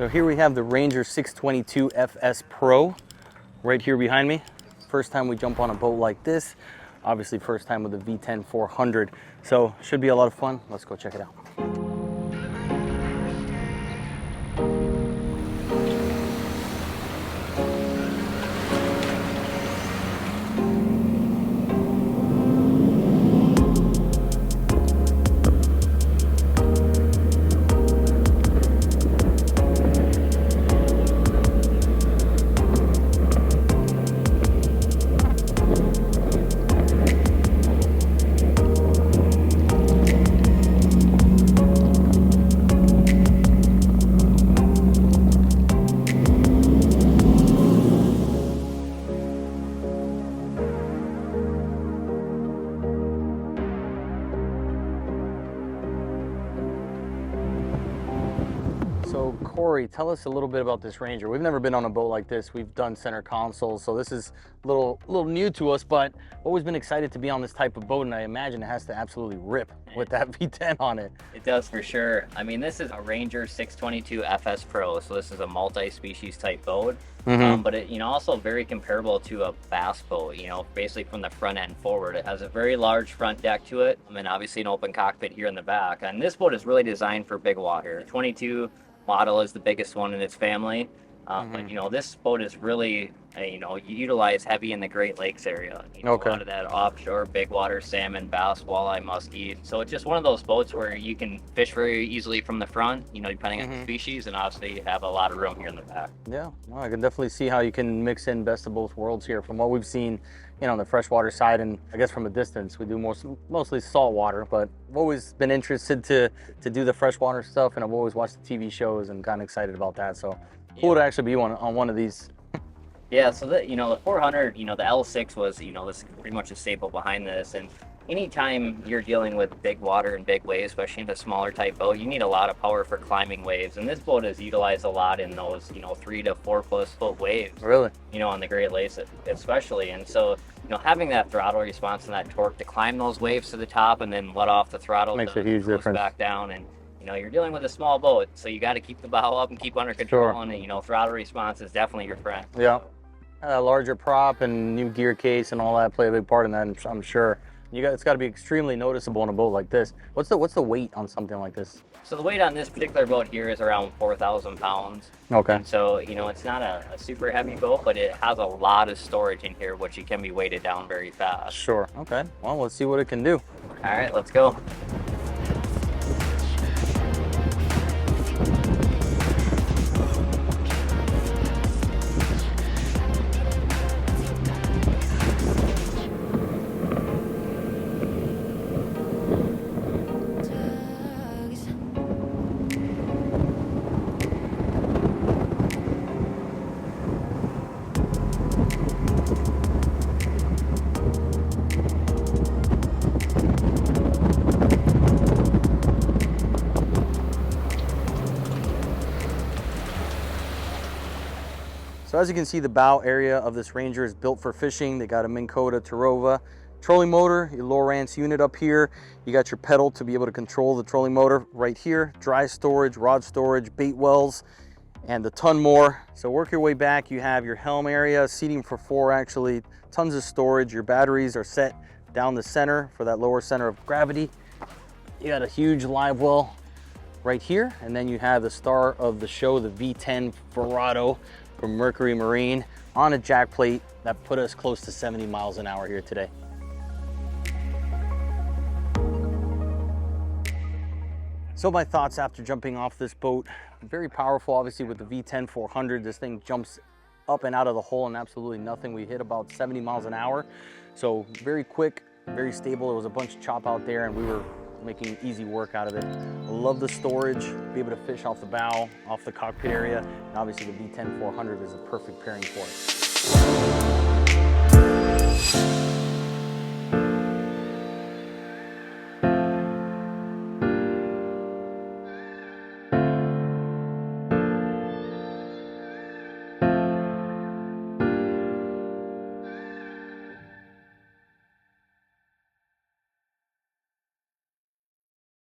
So here we have the Ranger 622 FS Pro right here behind me. First time we jump on a boat like this. Obviously first time with the V10 400. So should be a lot of fun. Let's go check it out. So Corey, tell us a little bit about this Ranger. We've never been on a boat like this. We've done center consoles, so this is a little new to us, but always been excited to be on this type of boat, and I imagine it has to absolutely rip with that V10 on it. It does for sure. I mean, this is a Ranger 622 FS Pro, so this is a multi-species type boat. But it, also very comparable to a bass boat, basically from the front end forward. It has a very large front deck to it, and obviously an open cockpit here in the back. And this boat is really designed for big water. 22 model is the biggest one in its family. But this boat is really, you utilize heavy in the Great Lakes area. A lot of that offshore big water salmon, bass, walleye, muskie. So it's just one of those boats where you can fish very easily from the front, depending on the species, and obviously you have a lot of room here in the back. Yeah, well, I can definitely see how you can mix in best of both worlds here from what we've seen, on the freshwater side, and I guess from a distance. We do mostly saltwater, but I've always been interested to do the freshwater stuff, and I've always watched the TV shows and gotten excited about that. So cool to actually be on one of these. Yeah, so the 400, the L6 was, this pretty much a staple behind this. And anytime you're dealing with big water and big waves, especially in a smaller type boat, you need a lot of power for climbing waves. And this boat is utilized a lot in those, 3 to 4+ foot waves. Really? On the Great Lakes especially. And so, having that throttle response and that torque to climb those waves to the top and then let off the throttle makes a huge difference back down. And you're dealing with a small boat, so you got to keep the bow up and keep under control. Sure. And throttle response is definitely your friend. Yeah, a larger prop and new gear case and all that play a big part in that, I'm sure. It's got to be extremely noticeable on a boat like this. What's the weight on something like this? So the weight on this particular boat here is around 4,000 pounds. Okay. And so it's not a super heavy boat, but it has a lot of storage in here, which it can be weighted down very fast. Sure. Okay. Well, let's see what it can do. All right, let's go. So as you can see, the bow area of this Ranger is built for fishing. They got a Minn Kota Terova trolling motor, your Lowrance unit up here. You got your pedal to be able to control the trolling motor right here. Dry storage, rod storage, bait wells, and a ton more. So work your way back. You have your helm area, seating for 4 actually, tons of storage. Your batteries are set down the center for that lower center of gravity. You got a huge live well right here, and then you have the star of the show, the V10 Verado from Mercury Marine on a jack plate that put us close to 70 miles an hour here today. So my thoughts after jumping off this boat, very powerful, obviously with the V10 400, this thing jumps up and out of the hole and absolutely nothing. We hit about 70 miles an hour. So very quick, very stable. There was a bunch of chop out there and we were making easy work out of it. I love the storage, be able to fish off the bow, off the cockpit area, and obviously the V10 400 is a perfect pairing for it.